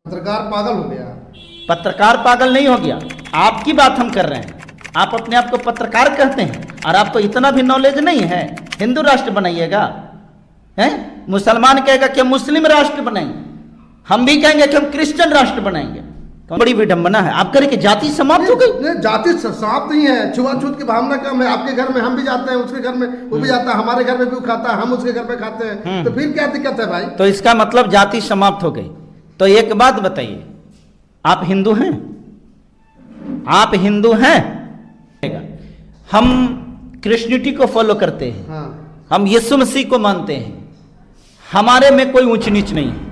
पत्रकार पागल हो गया। पत्रकार पागल नहीं हो गया, आपकी बात हम कर रहे हैं। आप अपने आप को पत्रकार कहते हैं और आपको इतना भी नॉलेज नहीं है। हिंदू राष्ट्र बनाइएगा, हैं? मुसलमान कहेगा कि हम मुस्लिम राष्ट्र बनाएंगे, हम भी कहेंगे कि हम क्रिश्चियन राष्ट्र बनाएंगे। तो बड़ी विडंबना है। आप करें कि जाति समाप्त हो गई? जाति समाप्त नहीं है, छुआछूत की भावना कम है। आपके घर में हम भी जाते हैं, उसके घर में वो भी जाता है, हमारे घर में भी वो खाता है, हम उसके घर में खाते हैं, तो फिर क्या दिक्कत है भाई? तो इसका मतलब जाति समाप्त हो गई। तो एक बात बताइए, आप हिंदू हैं? आप हिंदू हैं? हम क्रिश्चियनिटी को फॉलो करते हैं, हाँ। हम यीशु मसीह को मानते हैं, हमारे में कोई ऊंच नीच नहीं है।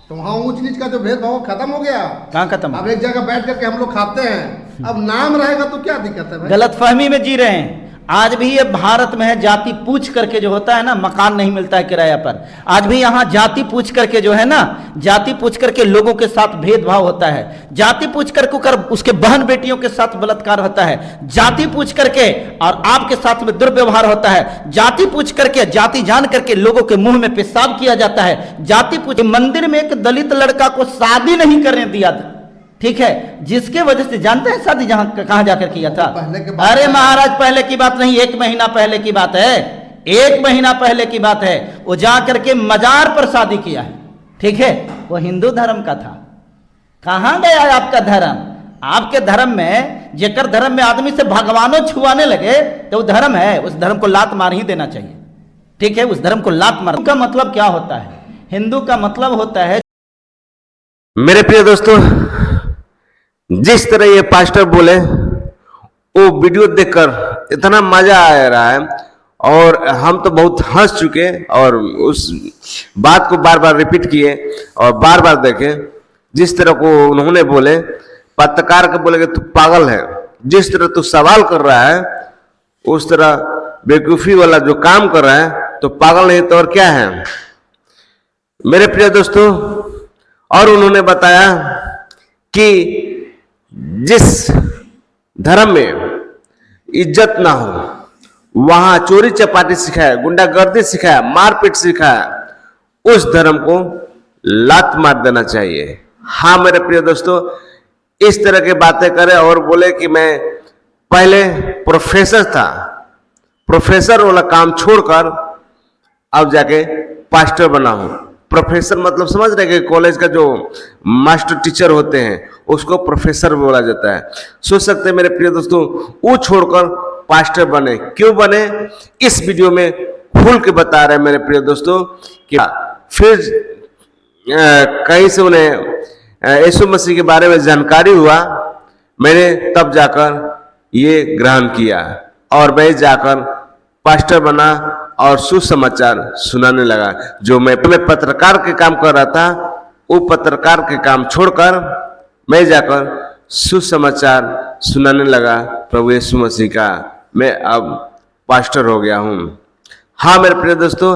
तो वहाँ ऊंच नीच का जो भेदभाव खत्म हो गया। कहाँ खत्म? अब एक जगह बैठ करके हम लोग खाते हैं, अब नाम रहेगा तो क्या दिक्कत है भाई? गलतफहमी में जी रहे हैं। आज भी ये भारत में है, जाति पूछ करके जो होता है ना, मकान नहीं मिलता है किराया पर। आज भी यहाँ जाति पूछ करके जो है ना, जाति पूछ करके लोगों के साथ भेदभाव होता है। जाति पूछ करके उसके बहन बेटियों के साथ बलात्कार होता है। जाति पूछ करके और आपके साथ में दुर्व्यवहार होता है। जाति पूछ करके, जाति जान करके लोगों के मुंह में पेशाब किया जाता है। जाति पूछ, मंदिर में एक दलित लड़का को शादी नहीं करने दिया था, ठीक है, जिसके वजह से जानते हैं शादी कहां जाकर किया था? अरे महाराज, पहले की बात नहीं, 1 महीना पहले की बात है। 1 महीना पहले की बात है। वो जाकर के मजार पर शादी किया है, ठीक है। वो हिंदू धर्म का था। कहां गया है आपका धर्म? आपके धर्म में, जेकर धर्म में आदमी से भगवानों छुआने लगे तो वो धर्म है। उस धर्म को लात मार ही देना चाहिए, ठीक है। उस धर्म को लात मार का मतलब क्या होता है? हिंदू का मतलब होता है, मेरे प्रिय दोस्तों, जिस तरह ये पास्टर बोले, वो वीडियो देखकर इतना मजा आ रहा है और हम तो बहुत हंस चुके और उस बात को बार बार रिपीट किए और बार बार देखे। जिस तरह को उन्होंने बोले, पत्रकार को बोले कि तू पागल है, जिस तरह तू सवाल कर रहा है उस तरह बेवकूफी वाला जो काम कर रहा है तो पागल नहीं तो और क्या है, मेरे प्रिय दोस्तों। और उन्होंने बताया कि जिस धर्म में इज्जत ना हो, वहां चोरी चपाटी सिखाया, गुंडागर्दी सिखाया, मारपीट सिखाया, उस धर्म को लात मार देना चाहिए। हाँ मेरे प्रिय दोस्तों, इस तरह की बातें करे और बोले कि मैं पहले प्रोफेसर था, प्रोफेसर वाला काम छोड़कर अब जाके पास्टर बना हूं। प्रोफेसर मतलब समझ रहे कि कॉलेज का जो मास्टर टीचर होते हैं उसको प्रोफेसर बोला जाता है। सोच सकते हैं मेरे प्रिय दोस्तों, वो छोड़कर पास्टर बने। क्यों बने, इस वीडियो में खुल के बता रहे हैं मेरे प्रिय दोस्तों। कि फिर कहीं से उन्हें यीशु मसीह के बारे में जानकारी हुआ, मैंने तब जाकर ये ग्रहण किया और मैं जाकर पास्टर बना और सुसमाचार सुनाने लगा। जो मैं पहले पत्रकार के काम कर रहा था, वो पत्रकार के काम छोड़कर मैं जाकर सुसमाचार सुनाने लगा प्रभु यीशु मसीह का। मैं अब पास्टर हो गया हूँ। हाँ मेरे प्रिय दोस्तों,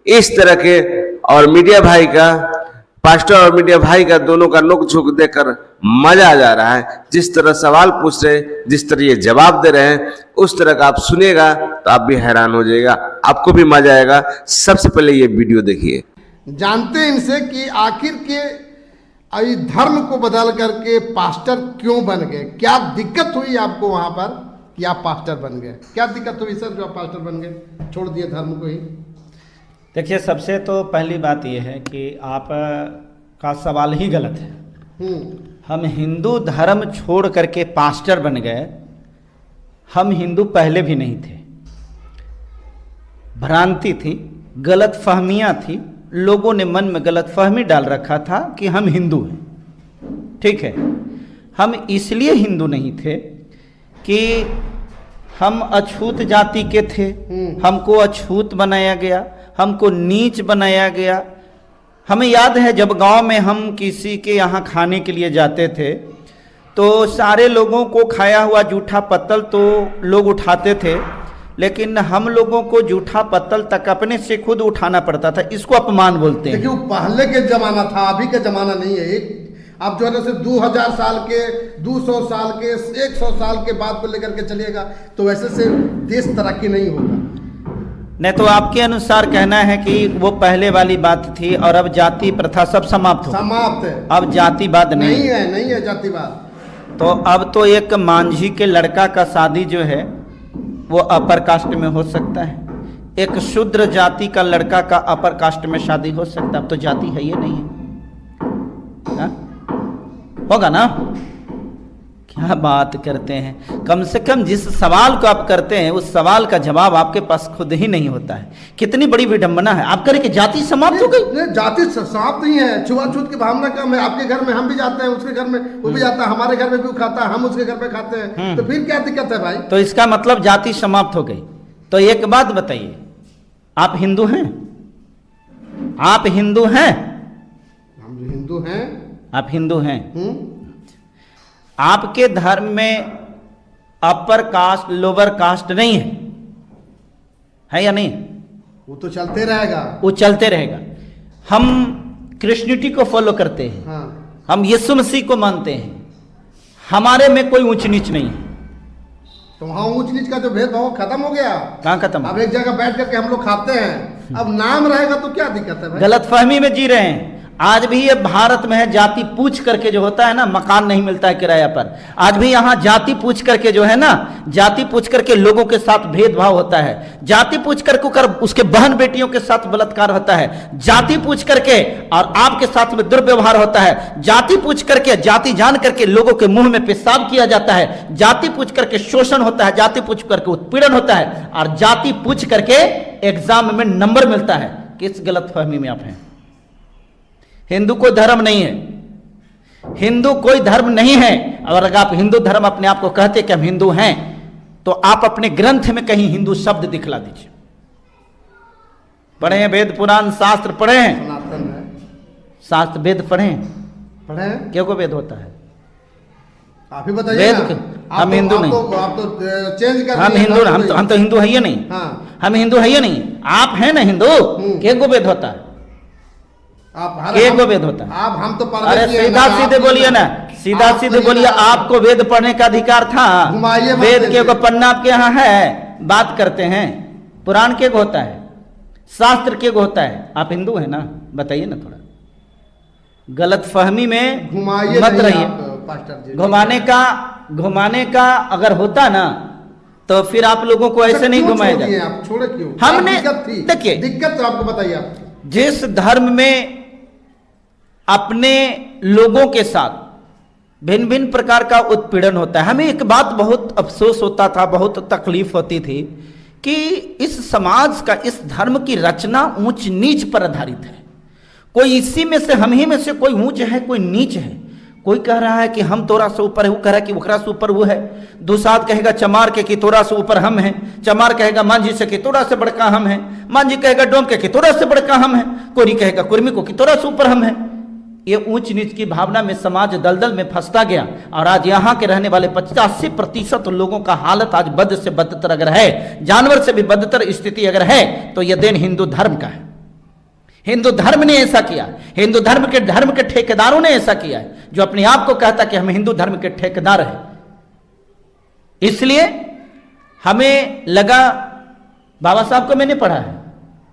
इस तरह के और मीडिया भाई का, पास्टर और मीडिया भाई का दोनों का नोक झोंक देखकर मजा आ जा रहा है। जिस तरह सवाल पूछ रहे, जिस तरह ये जवाब दे रहे हैं, उस तरह का आप सुनिएगा तो आप भी हैरान हो जाएगा, आपको भी मजा आएगा। सबसे पहले ये वीडियो देखिए। जानते हैं इनसे कि आखिर के धर्म को बदल करके पास्टर क्यों बन गए? क्या दिक्कत हुई आपको वहां पर कि आप पास्टर बन गए? क्या दिक्कत हुई सर जो आप पास्टर बन गए, छोड़ दिए धर्म को ही? देखिए, सबसे तो पहली बात यह है कि आप का सवाल ही गलत है। हम हिंदू धर्म छोड़ करके पास्टर बन गए। हम हिंदू पहले भी नहीं थे। भ्रांति थी, गलत फहमियाँ थी, लोगों ने मन में गलत फहमी डाल रखा था कि हम हिंदू हैं, ठीक है। हम इसलिए हिंदू नहीं थे कि हम अछूत जाति के थे, हमको अछूत बनाया गया, हमको नीच बनाया गया। हमें याद है जब गांव में हम किसी के यहाँ खाने के लिए जाते थे तो सारे लोगों को खाया हुआ जूठा पत्तल तो लोग उठाते थे, लेकिन हम लोगों को जूठा पत्तल तक अपने से खुद उठाना पड़ता था। इसको अपमान बोलते हैं। देखिए, वो पहले के जमाना था, अभी का जमाना नहीं है। आप जो है ना सिर्फ 2000 साल के, 200 साल के, 100 साल के बाद को लेकर के चलिएगा तो वैसे से देश तरक्की नहीं होगा। नहीं तो आपके अनुसार कहना है कि वो पहले वाली बात थी और अब जाति प्रथा सब समाप्त हो, समाप्त है, अब जातिवाद नहीं नहीं है। है, नहीं है जातिवाद। तो अब तो एक मांझी के लड़का का शादी जो है वो अपर कास्ट में हो सकता है, एक शूद्र जाति का लड़का का अपर कास्ट में शादी हो सकता है। अब तो जाति है ये नहीं है, हा? होगा ना? क्या बात करते हैं। कम से कम जिस सवाल को आप करते हैं उस सवाल का जवाब आपके पास खुद ही नहीं होता है। कितनी बड़ी विडंबना है। आप करें कि जाति समाप्त हो गई? नहीं, जाति समाप्त नहीं है, छुआछूत की भावना कम है। आपके घर में हम भी जाते हैं, उसके घर में वो भी जाता है, हमारे घर में भी वो खाता है, हम उसके घर में खाते हैं, तो फिर क्या दिक्कत है भाई? तो इसका मतलब जाति समाप्त हो गई। तो एक बात बताइए, आप हिंदू हैं? आप हिंदू हैं? हम जो हिंदू हैं। आप हिंदू हैं? आपके धर्म में अपर कास्ट लोअर कास्ट नहीं है या नहीं? वो तो चलते रहेगा, वो चलते रहेगा। हम क्रिश्चियनिटी को फॉलो करते हैं, हाँ। हम यीशु मसीह को मानते हैं, हमारे में कोई ऊंच नीच नहीं है। तो वहाँ ऊंच नीच का जो भेदभाव खत्म हो गया। कहाँ खत्म? अब एक जगह बैठ करके हम लोग खाते हैं, अब नाम रहेगा तो क्या दिक्कत है भाई? गलतफहमी में जी रहे हैं। आज भी ये भारत में है, जाति पूछ करके जो होता है ना, मकान नहीं मिलता है किराया पर। आज भी यहाँ जाति पूछ करके जो है ना, जाति पूछ करके लोगों के साथ भेदभाव होता है। जाति पूछ करके उसके बहन बेटियों के साथ बलात्कार होता है। जाति पूछ करके और आपके साथ में दुर्व्यवहार होता है। जाति पूछ करके, जाति जान करके लोगों के मुंह में पेशाब किया जाता है। जाति पूछ करके शोषण होता है, जाति पूछ करके उत्पीड़न होता है, और जाति पूछ करके एग्जाम में नंबर मिलता है। किस गलतफहमी में आप हैं? हिंदू कोई धर्म नहीं है, हिंदू कोई धर्म नहीं है। और अगर आप हिंदू धर्म अपने आप को कहते कि हम हिंदू हैं, तो आप अपने ग्रंथ में कहीं हिंदू शब्द दिखला दीजिए। पढ़े हैं वेद पुराण शास्त्र? पढ़े हैं? सनातन है, शास्त्र वेद पढ़े हैं? पढ़े हैं? क्या को वेद होता है? आप ही बताइए ना। हम हिंदू नहीं, आप तो चेंज कर हम दिए, हिंदू, हम तो हिंदू है ही नहीं। हाँ। हम हिंदू है ही नहीं। आप हैं ना हिंदू? क्या को वेद होता है? आप एक को वेद होता है? आप हम तो पढ़ अरे लिए सीधा ना, सीधे आप बोलिए ना, सीधा आप सीधे तो बोलिए। ये ना- आपको वेद पढ़ने का अधिकार था? घुमाइए मत वेद के ऐसे। को पढ़ना आपके यहाँ है? बात करते हैं पुराण के को होता है, शास्त्र के को होता है। आप हिंदू है ना? बताइए ना थोड़ा। गलत फहमी में घुमाइए मत नहीं रहिए। आप, पास्टर जी। घुमाने का अगर होता ना, तो फिर आप लोगों को ऐसे नहीं क्यों घुमाया छोड़ दिए जाता। आप? छोड़े क्यों? हमने दिक्कत थी, देखिए, दिक्कत तो आपको बताइए। आप जिस धर्म में अपने लोगों के साथ भिन्न भिन्न प्रकार का उत्पीड़न होता है, हमें एक बात बहुत अफसोस होता था, बहुत तकलीफ होती थी कि इस समाज का, इस धर्म की रचना ऊंच नीच पर आधारित है। कोई इसी में से, हम ही में से कोई ऊंच है, कोई नीच है। कोई कह रहा है कि हम तोरा से ऊपर है, वो कह रहा है कि ओकरा से ऊपर वो है। दूसरा कहेगा चमार के कि तोरा से ऊपर हम हैं, चमार कहेगा मांझी से कि तोरा से बड़का हम हैं, मांझी कहेगा डोम के कि तोरा से बड़का हम हैं, कोरी कहेगा कुर्मी को कि तोरा से ऊपर हम हैं। ये ऊंच नीच की भावना में समाज दलदल में फंसता गया, और आज यहाँ के रहने वाले 85% लोगों का हालत आज बद से बदतर अगर है, जानवर से भी बदतर स्थिति अगर है, तो यह देन हिंदू धर्म का है। हिंदू धर्म ने ऐसा किया, हिंदू धर्म के ठेकेदारों ने ऐसा किया है, जो अपने आप को कहता कि हम हिंदू धर्म के ठेकेदार हैं। इसलिए हमें लगा, बाबा साहब को मैंने पढ़ा है,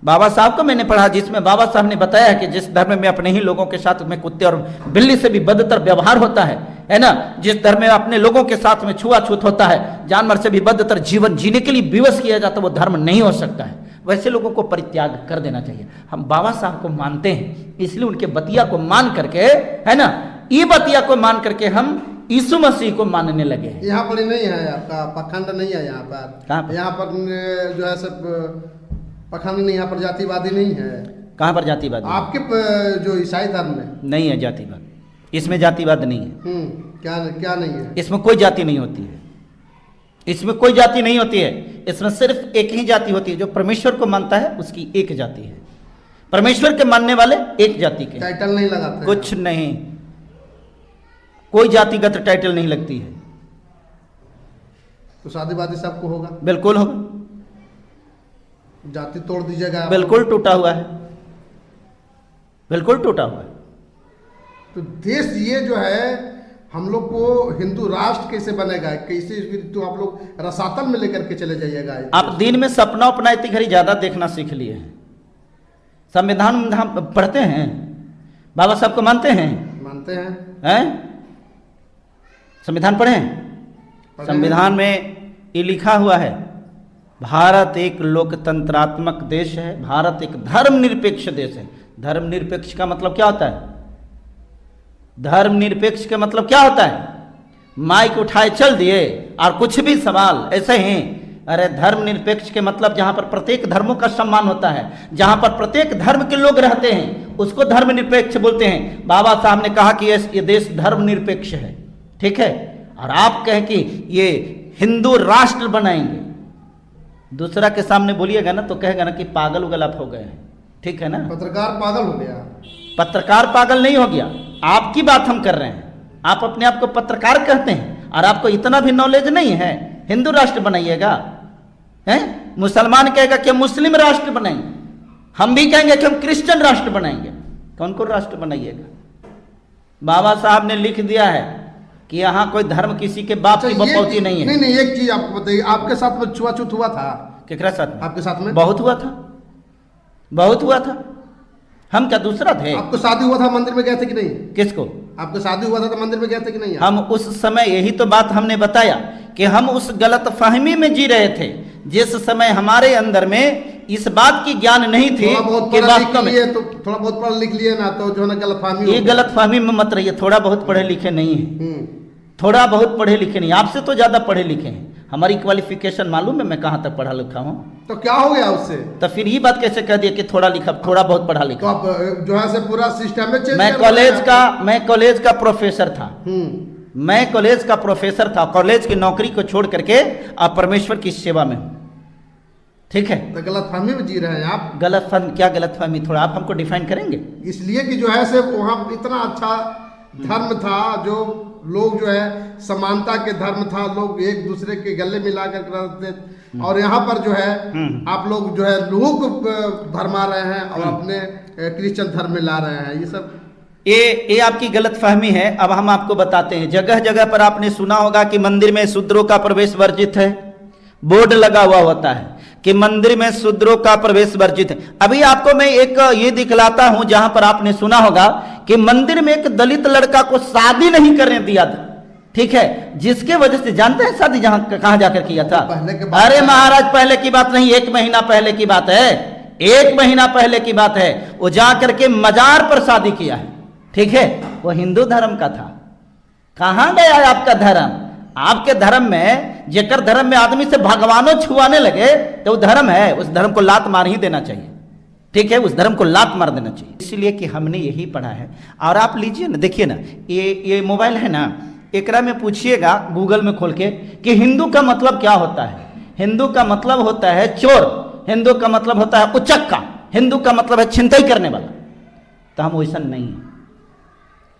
बाबा साहब को मैंने पढ़ा, जिसमें बाबा साहब ने बताया कि जिस धर्म में अपने ही लोगों के साथ में कुत्ते और बिल्ली से भी बदतर व्यवहार होता है ना, जिस धर्म में अपने लोगों के साथ में छुआछूत होता है, जानवर से भी बदतर जीवन जीने के लिए विवश किया जाता, वो धर्म नहीं हो सकता है। वैसे लोगों को परित्याग कर देना चाहिए। हम बाबा साहब को मानते हैं, इसलिए उनके बतिया को मान करके, है ना, ये बतिया को मान करके हम यीशु मसीह को मानने लगे हैं। यहाँ पर नहीं है आपका पखंड, नहीं है यहाँ पर। कहाँ पर? यहाँ पर जो है सब पखंड नहीं, यहाँ पर जातिवादी नहीं है। कहाँ पर जातिवाद? आपके जो ईसाई धर्म में नहीं है जातिवाद, इसमें जातिवाद नहीं है। क्या क्या नहीं है? इसमें कोई जाति नहीं होती है, इसमें कोई जाति नहीं होती है। इसमें सिर्फ एक ही जाति होती है, जो परमेश्वर को मानता है उसकी एक जाति है। परमेश्वर के मानने वाले एक जाति के, टाइटल नहीं लगाते, कुछ नहीं, कोई जातिगत टाइटल नहीं लगती है। तो शादीवादी सबको होगा? बिल्कुल होगा, जाति तोड़ दीजिएगा। बिल्कुल टूटा हुआ है, बिल्कुल टूटा हुआ है। तो देश ये जो है हम लोग को हिंदू राष्ट्र कैसे बनेगा, कैसे तो आप लोग रसातल में लेकर के चले जाइएगा। आप दिन में सपना उपना इतनी घड़ी ज्यादा देखना सीख लिए हैं। संविधान हम पढ़ते हैं, बाबा साहब को मानते हैं? मानते हैं। हैं? संविधान पढ़े? संविधान में ये लिखा हुआ है, भारत एक लोकतंत्रात्मक देश है, भारत एक धर्मनिरपेक्ष देश है। धर्मनिरपेक्ष का मतलब क्या होता है? धर्मनिरपेक्ष का मतलब क्या होता है? माइक उठाए चल दिए और कुछ भी सवाल ऐसे ही। अरे धर्मनिरपेक्ष के मतलब जहां पर प्रत्येक धर्मों का सम्मान होता है, जहां पर प्रत्येक धर्म के लोग रहते हैं, उसको धर्मनिरपेक्ष बोलते हैं। बाबा साहब ने कहा कि ये देश धर्मनिरपेक्ष है, ठीक है। और आप कहें कि ये हिंदू राष्ट्र बनाएंगे, दूसरा के सामने बोलिएगा ना तो कहेगा ना कि पागल उगल आप हो गए हैं, ठीक है ना। पत्रकार पागल हो गया। पत्रकार पागल नहीं हो गया, आपकी बात हम कर रहे हैं। आप अपने आप को पत्रकार कहते हैं और आपको इतना भी नॉलेज नहीं है। हिंदू राष्ट्र बनाइएगा, हैं? मुसलमान कहेगा कि मुस्लिम राष्ट्र बनाएंगे, हम भी कहेंगे कि हम क्रिश्चियन राष्ट्र बनाएंगे। कौन कौन राष्ट्र बनाइएगा? बाबा साहब ने लिख दिया है कि यहाँ कोई धर्म किसी के बाप की बपौती नहीं है। नहीं, एक चीज आपको बताइए, आपके साथ में छुआछूत हुआ था? केकरा साथ में? आपके साथ में बहुत हुआ था, बहुत हुआ था। हम क्या दूसरा थे? आपको शादी हुआ था, मंदिर में गए थे कि नहीं? किसको? आपको शादी हुआ था तो मंदिर में गए थे कि नहीं? हम उस समय, यही तो बात हमने बताया कि हम उस गलत फहमी में जी रहे थे जिस समय हमारे अंदर में इस बात की ज्ञान नहीं थी कि वास्तव में। तो थोड़ा बहुत पढ़ लिख लिए ना तो जो ना गलतफहमी। ये गलतफहमी में मत रहिए, थोड़ा बहुत पढ़े लिखे नहीं है, थोड़ा बहुत पढ़े लिखे नहीं, आपसे तो ज्यादा पढ़े लिखे हैं। हमारी क्वालिफिकेशन मालूम है, मैं कहाँ तक पढ़ा लिखा हूँ। तो क्या हो गया उससे? तो फिर ये बात कैसे कह दिया कि थोड़ा लिखा, थोड़ा बहुत पढ़ा तो लिखा? आप जो है से पूरा सिस्टम में चेंज। मैं कॉलेज का प्रोफेसर था, मैं कॉलेज का प्रोफेसर था, कॉलेज की नौकरी को छोड़ करके आप परमेश्वर की सेवा में हूं, ठीक है। तो गलतफहमी में जी रहे हैं आप। गलतफहमी? क्या गलतफहमी? थोड़ा आप हमको डिफाइन करेंगे? इसलिए कि जो है से वहाँ इतना अच्छा धर्म था, जो लोग जो है समानता के धर्म था, लोग एक दूसरे के गले मिला कर रहते, और यहाँ पर जो है आप लोग जो है लोगों को भरमा रहे हैं और अपने क्रिश्चियन धर्म में ला रहे हैं। ये सब ये आपकी गलतफहमी है। अब हम आपको बताते हैं, जगह जगह पर आपने सुना होगा कि मंदिर में शूद्रों का प्रवेश वर्जित है, बोर्ड लगा हुआ होता है कि मंदिर में शूद्रों का प्रवेश वर्जित है। अभी आपको मैं एक ये दिखलाता हूं जहां पर आपने सुना होगा कि मंदिर में एक दलित लड़का को शादी नहीं करने दिया था, ठीक है, जिसके वजह से जानते हैं शादी जहां कहां जाकर किया था? अरे महाराज, पहले की बात नहीं, 1 महीना पहले की बात है, 1 महीना पहले की बात है। वो जाकर के मजार पर शादी किया है, ठीक है। वो हिंदू धर्म का था। कहां गया है आपका धर्म? आपके धर्म में, जेकर धर्म में आदमी से भगवानों छुआने लगे तो वो धर्म है, उस धर्म को लात मार ही देना चाहिए, ठीक है, उस धर्म को लात मार देना चाहिए। इसलिए कि हमने यही पढ़ा है। और आप लीजिए ना, देखिए ना, ये मोबाइल है ना, एकरा में पूछिएगा गूगल में खोल के कि हिंदू का मतलब क्या होता है। हिंदू का मतलब होता है चोर, हिंदू का मतलब होता है उचक्का, हिंदू का मतलब है छिनतई करने वाला। तो हम वैसा नहीं है,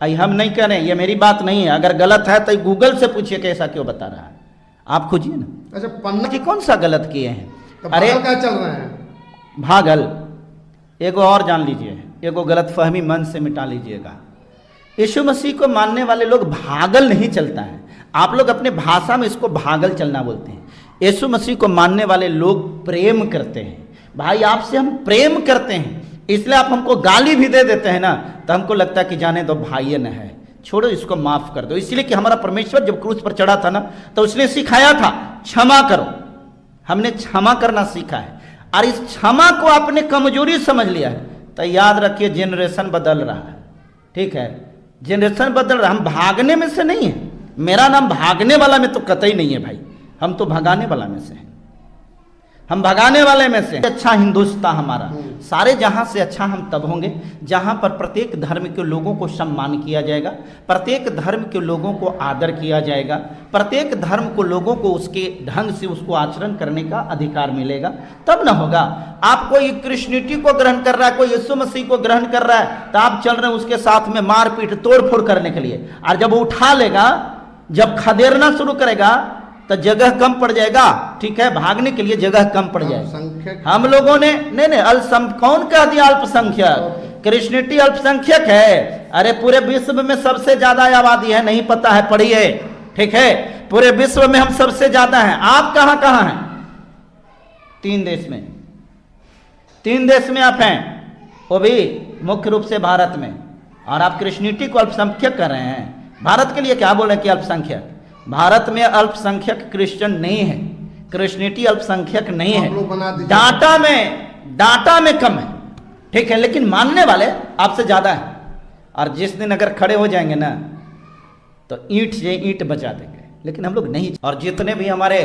हम नहीं कह रहे, ये मेरी बात नहीं है। अगर गलत है तो गूगल से पूछिए कि ऐसा क्यों बता रहा है, आप खोजिए ना। अच्छा, पन्ना जी कौन सा गलत किए हैं? तो अरे क्या चल रहे हैं? भागल। एगो और जान लीजिए, एगो गलतफहमी मन से मिटा लीजिएगा। यीशु मसीह को मानने वाले लोग भागल नहीं चलता है, आप लोग अपने भाषा में इसको भागल चलना बोलते हैं। यीशु मसीह को मानने वाले लोग प्रेम करते हैं। भाई, आपसे हम प्रेम करते हैं, इसलिए आप हमको गाली भी दे देते हैं ना, तो हमको लगता है कि जाने दो, भाई न है, छोड़ो, इसको माफ कर दो। इसलिए कि हमारा परमेश्वर जब क्रूस पर चढ़ा था ना, तो उसने सिखाया था क्षमा करो। हमने क्षमा करना सीखा है, और इस क्षमा को आपने कमजोरी समझ लिया है। तो याद रखिए, जनरेशन बदल रहा है, ठीक है, जनरेशन बदल रहा है। हम भागने में से नहीं है, मेरा नाम भागने वाला में तो कतई नहीं है भाई, हम तो भगाने वाला में से हैं। हम भगाने वाले में से। अच्छा हिंदुस्तान हमारा, सारे जहां से अच्छा हम तब होंगे जहां पर प्रत्येक धर्म के लोगों को सम्मान किया जाएगा, प्रत्येक धर्म के लोगों को आदर किया जाएगा, प्रत्येक धर्म को लोगों को उसके ढंग से उसको आचरण करने का अधिकार मिलेगा, तब ना होगा। आप कोई क्रिश्चियनिटी को ग्रहण कर रहा है, कोई यीशु मसीह को ग्रहण कर रहा है, तो आप चल रहे हैं उसके साथ में मारपीट तोड़फोड़ करने के लिए। और जब वो उठा लेगा, जब खदेड़ना शुरू करेगा, तो जगह कम पड़ जाएगा, ठीक है, भागने के लिए जगह कम पड़ जाएगा। हम लोगों ने नहीं, कौन कह दिया अल्पसंख्यक? क्रिश्चियनिटी अल्पसंख्यक है? अरे पूरे विश्व में सबसे ज्यादा आबादी है, नहीं पता है, पढ़िए, ठीक है। पूरे विश्व में हम सबसे ज्यादा हैं। आप कहां कहां हैं? 3 देश में, 3 देश में आप हैं, वो भी मुख्य रूप से भारत में। और आप क्रिश्चियनिटी को अल्पसंख्यक कर रहे हैं। भारत के लिए क्या बोल रहे हैं कि अल्पसंख्यक? भारत में अल्पसंख्यक क्रिश्चियन नहीं है, क्रिश्चियनिटी अल्पसंख्यक नहीं है। डाटा में कम है, ठीक है, लेकिन मानने वाले आपसे ज्यादा है। और जिस दिन अगर खड़े हो जाएंगे ना तो ईंट से ईंट बचा देंगे, लेकिन हम लोग नहीं। और जितने भी हमारे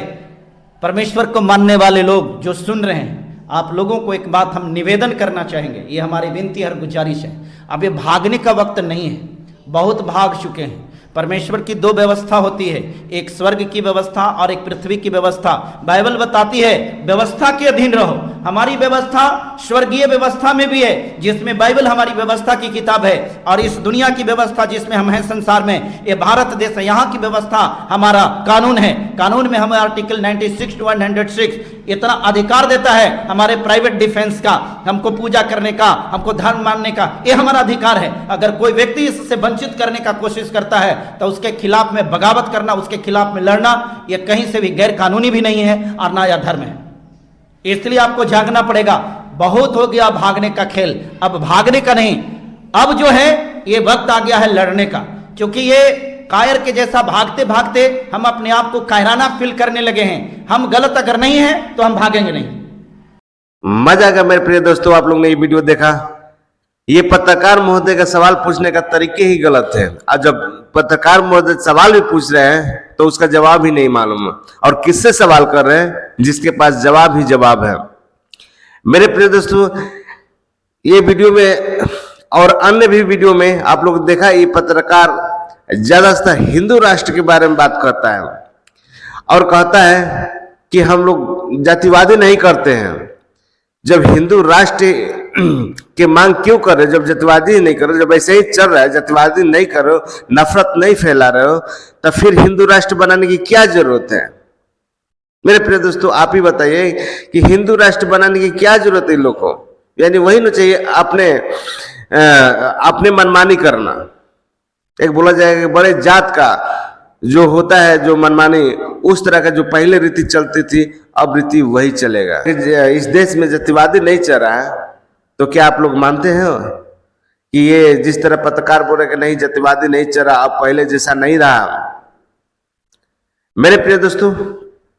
परमेश्वर को मानने वाले लोग जो सुन रहे हैं, आप लोगों को एक बात हम निवेदन करना चाहेंगे, ये हमारी विनती और गुजारिश है। अब ये भागने का वक्त नहीं है, बहुत भाग चुके हैं। परमेश्वर की 2 व्यवस्था होती है, एक स्वर्ग की व्यवस्था और एक पृथ्वी की व्यवस्था। बाइबल बताती है व्यवस्था के अधीन रहो। हमारी व्यवस्था स्वर्गीय व्यवस्था में भी है, जिसमें बाइबल हमारी व्यवस्था की किताब है। और इस दुनिया की व्यवस्था जिसमें हम हैं संसार में, ये भारत देश है, यहाँ की व्यवस्था हमारा कानून है। कानून में हमें आर्टिकल 96 to 106 इतना अधिकार देता है हमारे प्राइवेट डिफेंस का, हमको पूजा करने का, हमको धर्म मानने का, ये हमारा अधिकार है। अगर कोई व्यक्ति इससे वंचित करने का कोशिश करता है तो उसके खिलाफ में बगावत करना, उसके खिलाफ में लड़ना, यह कहीं से भी गैर कानूनी भी नहीं है और ना यह धर्म है। इसलिए आपको जागना पड़ेगा। बहुत हो गया भागने का खेल, अब भागने का नहीं, अब जो है ये वक्त आ गया है लड़ने का। क्योंकि ये कायर के जैसा भागते भागते हम अपने आप को कायराना फील करने लगे हैं। हम गलत अगर नहीं है तो हम भागेंगे नहीं। मजा आ गया मेरे प्रिय दोस्तों, आप लोग ने ये वीडियो देखा। ये पत्रकार महोदय का सवाल पूछने का तरीके ही गलत है। और जब पत्रकार महोदय सवाल भी पूछ रहे हैं तो उसका जवाब ही नहीं मालूम, और किससे सवाल कर रहे हैं? जिसके पास जवाब ही जवाब है। मेरे प्रिय दोस्तों, ये वीडियो में और अन्य भी वीडियो में आप लोग देखा, ये पत्रकार ज्यादातर हिंदू राष्ट्र के बारे में बात करता है और कहता है कि हम लोग जातिवादी नहीं करते हैं। जब हिंदू राष्ट्र के मांग क्यों कर रहे हो? जब जातिवादी नहीं करो, जब ऐसे ही चल रहा है, जातिवादी नहीं करो, नफरत नहीं फैला रहे हो, तब फिर हिंदू राष्ट्र बनाने की क्या जरूरत है? मेरे प्रिय दोस्तों, आप ही बताइए कि हिंदू राष्ट्र बनाने की क्या जरूरत है इन लोगों को? यानी वही ना चाहिए अपने मनमानी करना। एक बोला जाएगा कि बड़े जात का जो होता है, जो मनमानी, उस तरह का जो पहले रीति चलती थी, अब रीति वही चलेगा। इस देश में जातिवादी नहीं चल रहा है, तो क्या आप लोग मानते हैं कि ये जिस तरह पत्रकार बोल रहे कि नहीं जातिवादी नहीं चल रहा, अब पहले जैसा नहीं रहा? मेरे प्रिय दोस्तों,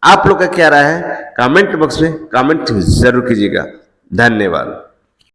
आप लोग का क्या राय है? कमेंट बॉक्स में कमेंट जरूर कीजिएगा। धन्यवाद।